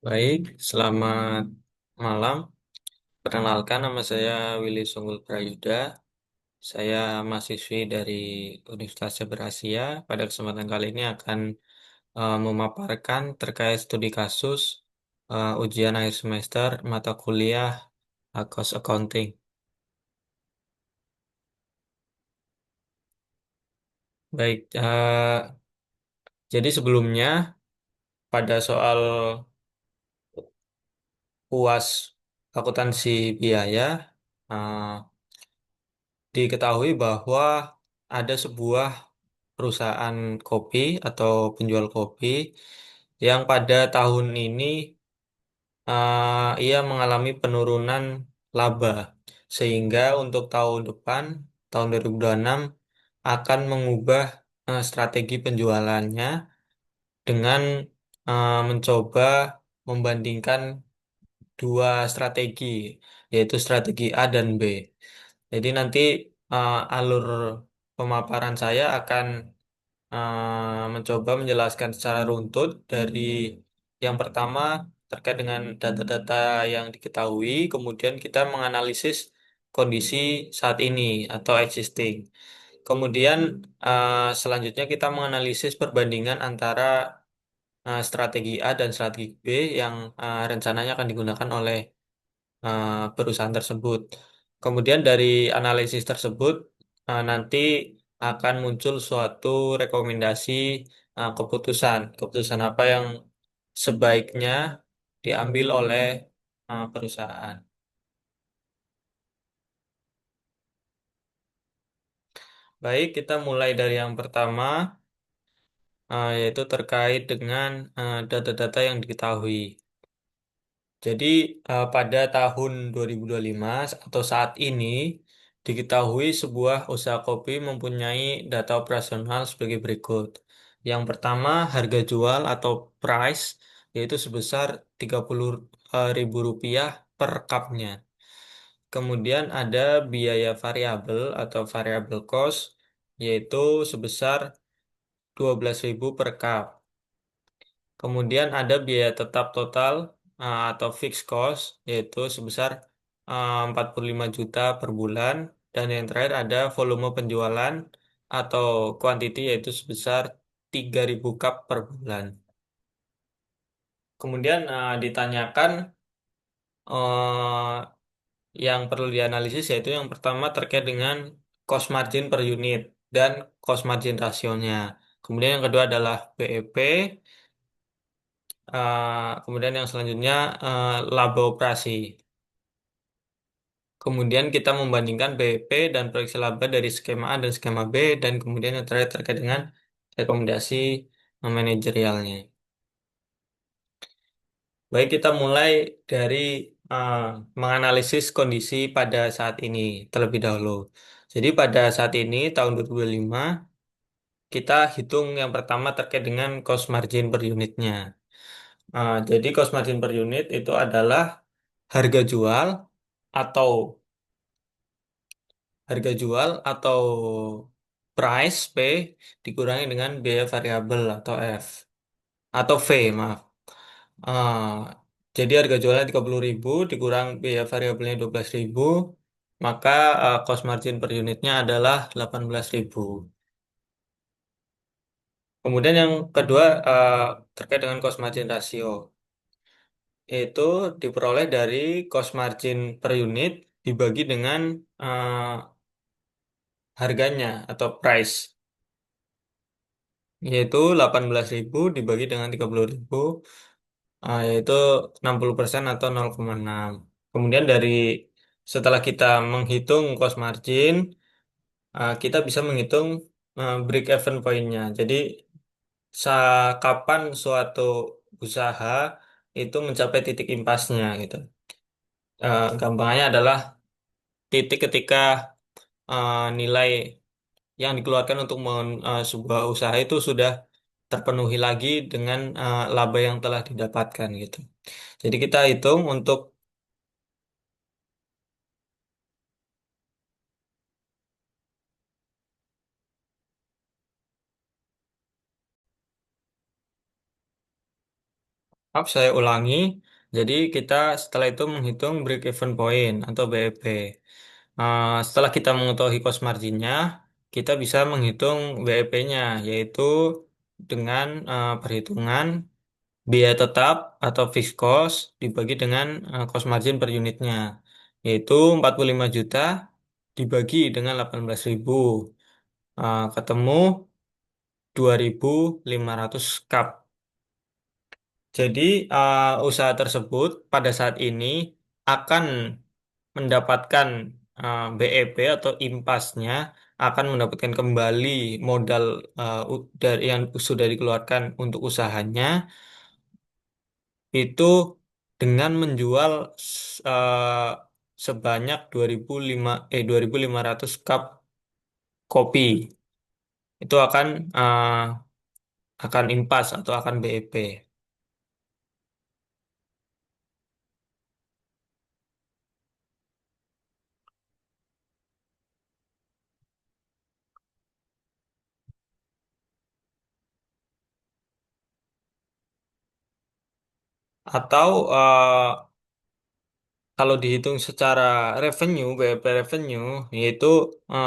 Baik, selamat malam. Perkenalkan, nama saya Willy Sunggul Prayuda. Saya mahasiswi dari Universitas Saber Asia. Pada kesempatan kali ini akan memaparkan terkait studi kasus ujian akhir semester mata kuliah Cost Accounting. Baik, jadi sebelumnya pada soal UAS akuntansi biaya, eh, diketahui bahwa ada sebuah perusahaan kopi atau penjual kopi yang pada tahun ini ia mengalami penurunan laba sehingga untuk tahun depan tahun 2026 akan mengubah strategi penjualannya dengan mencoba membandingkan dua strategi, yaitu strategi A dan B. Jadi nanti alur pemaparan saya akan mencoba menjelaskan secara runtut dari yang pertama terkait dengan data-data yang diketahui, kemudian kita menganalisis kondisi saat ini atau existing. Kemudian selanjutnya kita menganalisis perbandingan antara strategi A dan strategi B yang rencananya akan digunakan oleh perusahaan tersebut. Kemudian dari analisis tersebut nanti akan muncul suatu rekomendasi keputusan. Keputusan apa yang sebaiknya diambil oleh perusahaan. Baik, kita mulai dari yang pertama, yaitu terkait dengan data-data yang diketahui. Jadi pada tahun 2025 atau saat ini diketahui sebuah usaha kopi mempunyai data operasional sebagai berikut. Yang pertama harga jual atau price yaitu sebesar 30.000 rupiah per cupnya. Kemudian ada biaya variabel atau variable cost yaitu sebesar 12.000 per cup. Kemudian ada biaya tetap total atau fixed cost yaitu sebesar 45 juta per bulan dan yang terakhir ada volume penjualan atau quantity yaitu sebesar 3.000 cup per bulan. Kemudian ditanyakan yang perlu dianalisis yaitu yang pertama terkait dengan cost margin per unit dan cost margin rasionya. Kemudian yang kedua adalah BEP. Kemudian yang selanjutnya laba operasi. Kemudian kita membandingkan BIP dan proyeksi laba dari skema A dan skema B dan kemudian yang terakhir terkait dengan rekomendasi manajerialnya. Baik, kita mulai dari uh, menganalisis kondisi pada saat ini terlebih dahulu. Jadi pada saat ini tahun 2025 kita hitung yang pertama terkait dengan cost margin per unitnya. Jadi cost margin per unit itu adalah harga jual atau harga jual atau price P dikurangi dengan biaya variabel atau F atau V, maaf. Ah, jadi harga jualnya 30.000 dikurang biaya variabelnya 12.000, maka cost margin per unitnya adalah 18.000. Kemudian yang kedua terkait dengan cost margin ratio itu diperoleh dari cost margin per unit dibagi dengan eh, harganya atau price, yaitu 18.000 dibagi dengan 30.000, yaitu 60% atau 0,6. Kemudian setelah kita menghitung cost margin, kita bisa menghitung break-even point-nya. Jadi kapan suatu usaha itu mencapai titik impasnya gitu. Gampangnya adalah titik ketika nilai yang dikeluarkan untuk sebuah usaha itu sudah terpenuhi lagi dengan laba yang telah didapatkan gitu. Jadi kita hitung untuk Maaf, saya ulangi. Jadi kita setelah itu menghitung break even point atau BEP. Setelah kita mengetahui cost marginnya, kita bisa menghitung BEP-nya, yaitu dengan perhitungan biaya tetap atau fixed cost dibagi dengan cost margin per unitnya, yaitu 45 juta dibagi dengan 18.000. Ketemu 2.500 cup. Jadi, usaha tersebut pada saat ini akan mendapatkan BEP atau impasnya, akan mendapatkan kembali modal dari yang sudah dikeluarkan untuk usahanya itu dengan menjual sebanyak 2.500 cup kopi. Itu akan impas atau akan BEP. Atau kalau dihitung secara revenue, BEP revenue, yaitu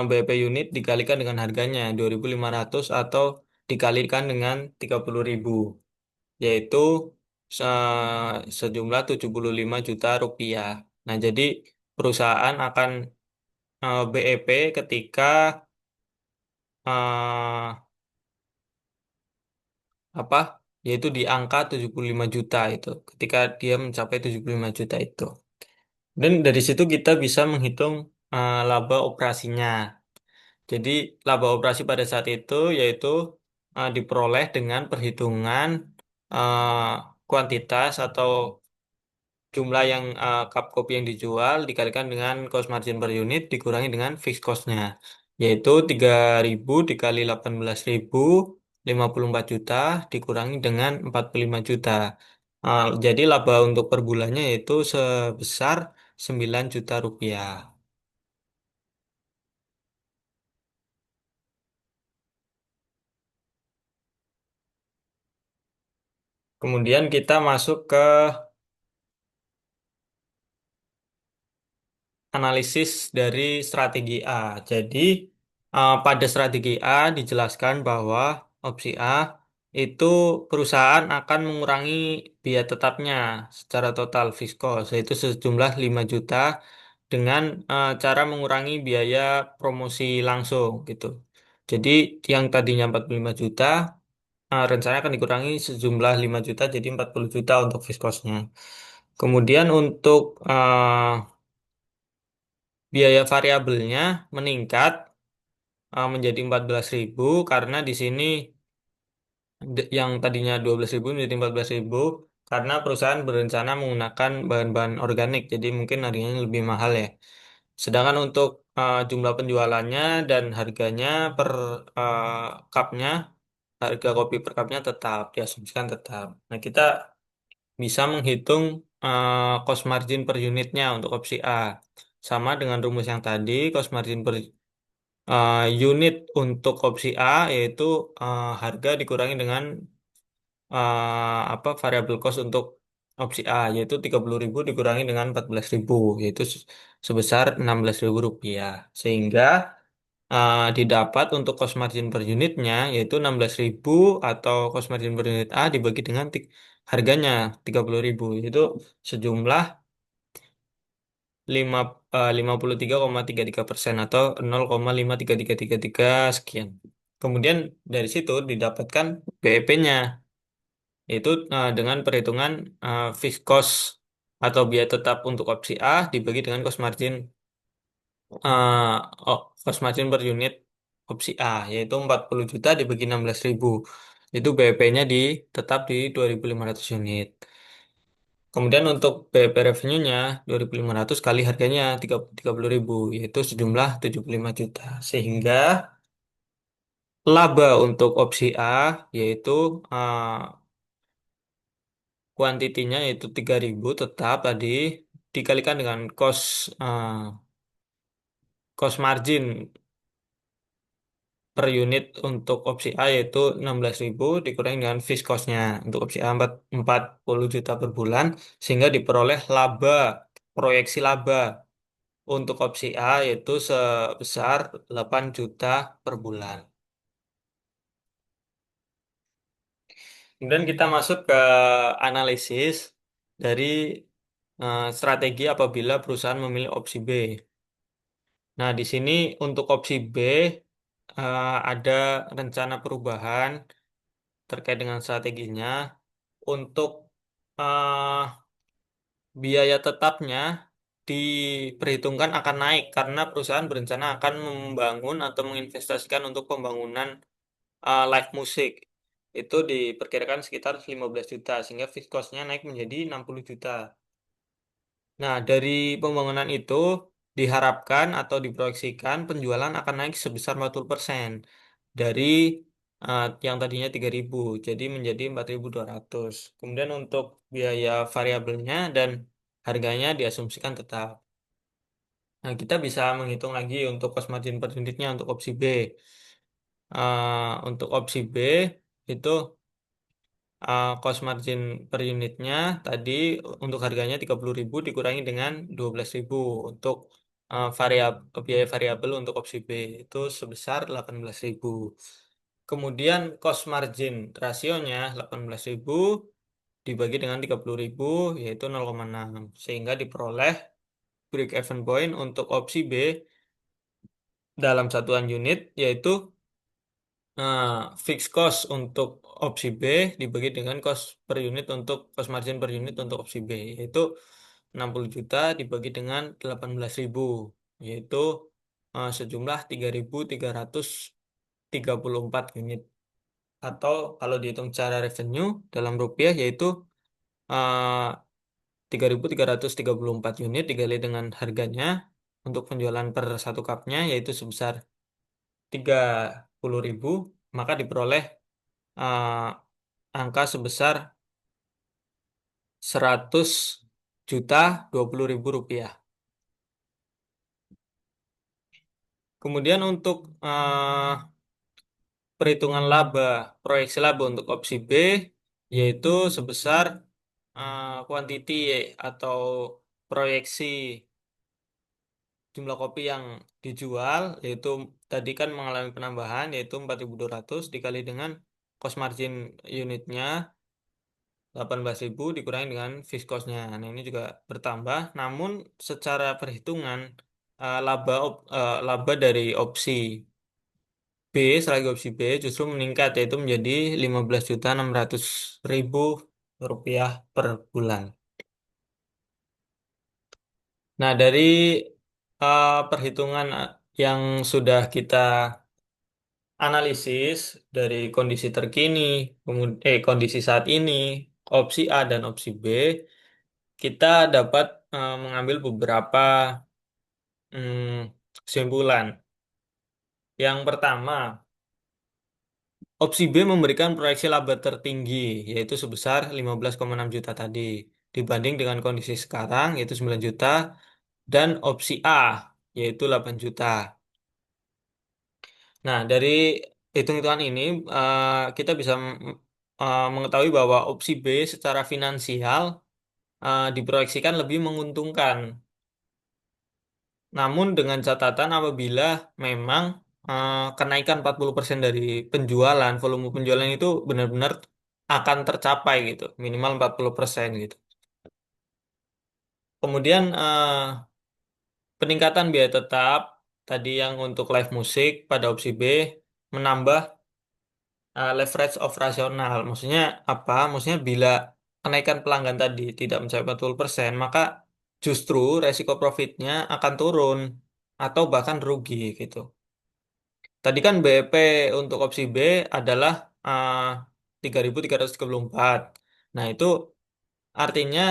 BEP unit dikalikan dengan harganya 2.500 atau dikalikan dengan 30.000, yaitu sejumlah 75 juta rupiah. Nah, jadi perusahaan akan BEP ketika eh, apa? Yaitu di angka 75 juta itu, ketika dia mencapai 75 juta itu. Dan dari situ kita bisa menghitung laba operasinya. Jadi laba operasi pada saat itu yaitu diperoleh dengan perhitungan eh, kuantitas atau jumlah yang cup kopi yang dijual dikalikan dengan cost margin per unit dikurangi dengan fixed cost-nya, yaitu 3.000 dikali 18.000 54 juta dikurangi dengan 45 juta. Jadi laba untuk per bulannya yaitu sebesar 9 juta rupiah. Kemudian kita masuk ke analisis dari strategi A. Jadi, pada strategi A dijelaskan bahwa opsi A itu perusahaan akan mengurangi biaya tetapnya secara total fixed cost, yaitu sejumlah 5 juta dengan cara mengurangi biaya promosi langsung gitu. Jadi, yang tadinya 45 juta, rencana akan dikurangi sejumlah 5 juta jadi 40 juta untuk fixed cost-nya. Kemudian untuk biaya variabelnya meningkat menjadi 14.000 karena di sini yang tadinya 12.000 menjadi 14.000 karena perusahaan berencana menggunakan bahan-bahan organik, jadi mungkin harganya lebih mahal ya. Sedangkan untuk jumlah penjualannya dan harganya per cupnya, harga kopi per cupnya tetap diasumsikan tetap. Nah, kita bisa menghitung cost margin per unitnya untuk opsi A. Sama dengan rumus yang tadi, cost margin per unit untuk opsi A yaitu harga dikurangi dengan apa variable cost untuk opsi A yaitu 30.000 dikurangi dengan 14.000 yaitu sebesar 16.000 rupiah. Sehingga didapat untuk cost margin per unitnya yaitu 16.000 atau cost margin per unit A dibagi dengan harganya 30.000 itu sejumlah 5, 53,33% atau 0,53333 sekian. Kemudian dari situ didapatkan BEP-nya, yaitu dengan perhitungan fixed cost atau biaya tetap untuk opsi A dibagi dengan uh, cost margin per unit opsi A, yaitu 40 juta dibagi 16.000. Itu BEP-nya tetap di 2.500 unit. Kemudian untuk BEP revenue-nya 2.500 kali harganya 30.000 yaitu sejumlah 75 juta. Sehingga laba untuk opsi A yaitu kuantitinya yaitu 3.000 tetap tadi dikalikan dengan cost margin per unit untuk opsi A yaitu 16.000 dikurangi dengan fixed cost-nya. Untuk opsi A 40 juta per bulan sehingga diperoleh laba, proyeksi laba untuk opsi A yaitu sebesar 8 juta per bulan. Kemudian kita masuk ke analisis dari strategi apabila perusahaan memilih opsi B. Nah, di sini untuk opsi B ada rencana perubahan terkait dengan strateginya untuk eh, biaya tetapnya diperhitungkan akan naik karena perusahaan berencana akan membangun atau menginvestasikan untuk pembangunan live musik. Itu diperkirakan sekitar 15 juta sehingga fixed cost-nya naik menjadi 60 juta. Nah, dari pembangunan itu diharapkan atau diproyeksikan penjualan akan naik sebesar 40% dari yang tadinya 3.000 jadi menjadi 4.200. Kemudian untuk biaya variabelnya dan harganya diasumsikan tetap. Nah, kita bisa menghitung lagi untuk cost margin per unitnya untuk opsi B. Untuk opsi B itu cost margin per unitnya tadi untuk harganya 30.000 dikurangi dengan 12.000 untuk biaya variabel untuk opsi B itu sebesar 18.000. Kemudian cost margin rasionya 18.000 dibagi dengan 30.000 yaitu 0,6 sehingga diperoleh break even point untuk opsi B dalam satuan unit yaitu Nah, fixed cost untuk opsi B dibagi dengan cost per unit untuk cost margin per unit untuk opsi B yaitu 60 juta dibagi dengan 18.000 yaitu sejumlah 3.334 unit atau kalau dihitung secara revenue dalam rupiah yaitu uh, 3.334 unit dikali dengan harganya untuk penjualan per satu cupnya yaitu sebesar 30.000 maka diperoleh eh, angka sebesar 100.020.000 rupiah. Kemudian untuk perhitungan laba, proyeksi laba untuk opsi B yaitu sebesar quantity atau proyeksi jumlah kopi yang dijual yaitu tadi kan mengalami penambahan yaitu 4.200 dikali dengan cost margin unitnya 18.000 dikurangi dengan fixed cost-nya. Nah, ini juga bertambah. Namun secara perhitungan laba dari opsi B, selagi opsi B justru meningkat yaitu menjadi 15.600.000 rupiah per bulan. Nah, dari perhitungan yang sudah kita analisis dari kondisi terkini, kondisi saat ini, opsi A dan opsi B, kita dapat mengambil beberapa kesimpulan. Yang pertama, opsi B memberikan proyeksi laba tertinggi, yaitu sebesar 15,6 juta tadi, dibanding dengan kondisi sekarang, yaitu 9 juta, dan opsi A, yaitu 8 juta. Nah, dari hitung-hitungan ini, kita bisa mengetahui bahwa opsi B secara finansial diproyeksikan lebih menguntungkan. Namun dengan catatan apabila memang kenaikan 40% dari penjualan, volume penjualan itu benar-benar akan tercapai gitu, minimal 40% gitu. Kemudian peningkatan biaya tetap tadi yang untuk live musik pada opsi B menambah leverage operasional. Maksudnya apa? Maksudnya bila kenaikan pelanggan tadi tidak mencapai 40%, maka justru resiko profitnya akan turun atau bahkan rugi gitu. Tadi kan BEP untuk opsi B adalah 3.334. Nah, itu artinya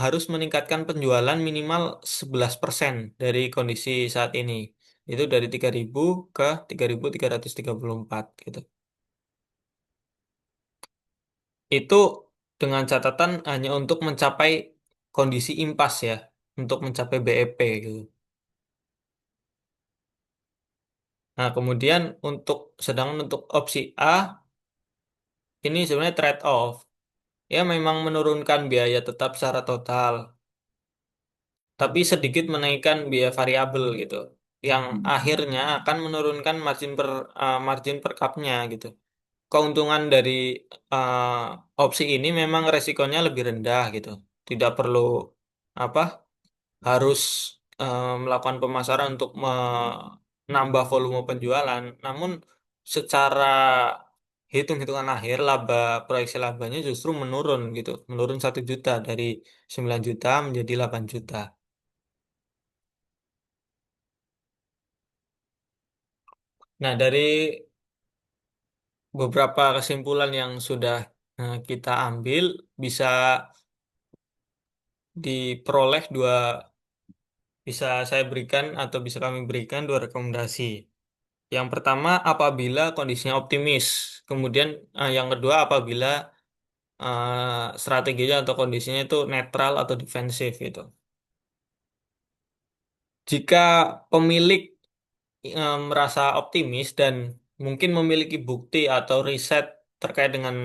harus meningkatkan penjualan minimal 11% dari kondisi saat ini. Itu dari 3.000 ke 3.334 gitu. Itu dengan catatan hanya untuk mencapai kondisi impas ya, untuk mencapai BEP gitu. Nah, kemudian sedangkan untuk opsi A ini sebenarnya trade off. Ya memang menurunkan biaya tetap secara total, tapi sedikit menaikkan biaya variabel gitu, yang akhirnya akan menurunkan margin per cupnya gitu. Keuntungan dari opsi ini memang resikonya lebih rendah gitu. Tidak perlu apa harus melakukan pemasaran untuk menambah volume penjualan. Namun secara hitung-hitungan akhir proyeksi labanya justru menurun gitu, menurun 1 juta dari 9 juta menjadi 8 juta. Nah, dari beberapa kesimpulan yang sudah kita ambil, bisa diperoleh bisa saya berikan atau bisa kami berikan dua rekomendasi. Yang pertama, apabila kondisinya optimis. Kemudian yang kedua, apabila strateginya atau kondisinya itu netral atau defensif gitu. Jika pemilik merasa optimis dan mungkin memiliki bukti atau riset terkait dengan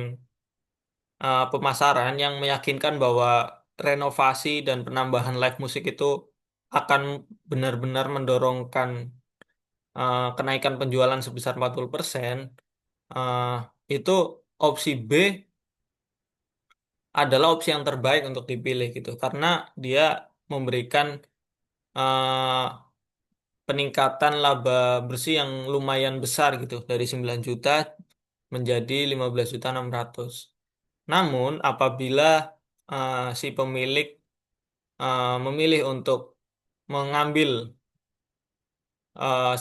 pemasaran yang meyakinkan bahwa renovasi dan penambahan live musik itu akan benar-benar mendorongkan kenaikan penjualan sebesar 40%, eh, itu opsi B adalah opsi yang terbaik untuk dipilih gitu karena dia memberikan eh, peningkatan laba bersih yang lumayan besar gitu dari 9 juta menjadi 15.600.000. Namun apabila si pemilik memilih untuk mengambil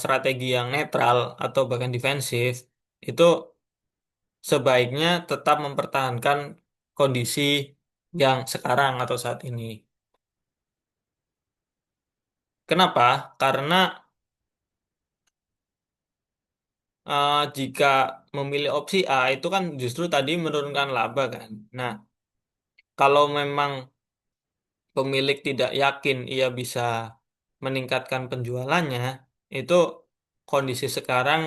strategi yang netral atau bahkan defensif, itu sebaiknya tetap mempertahankan kondisi yang sekarang atau saat ini. Kenapa? Karena jika memilih opsi A itu kan justru tadi menurunkan laba kan. Nah, kalau memang pemilik tidak yakin ia bisa meningkatkan penjualannya, itu kondisi sekarang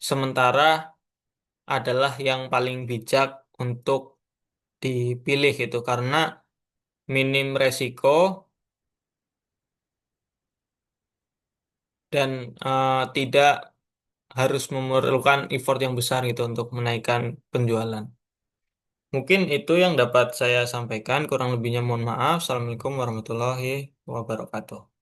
sementara adalah yang paling bijak untuk dipilih itu karena minim resiko dan tidak harus memerlukan effort yang besar gitu untuk menaikkan penjualan. Mungkin itu yang dapat saya sampaikan, kurang lebihnya mohon maaf. Assalamualaikum warahmatullahi wabarakatuh.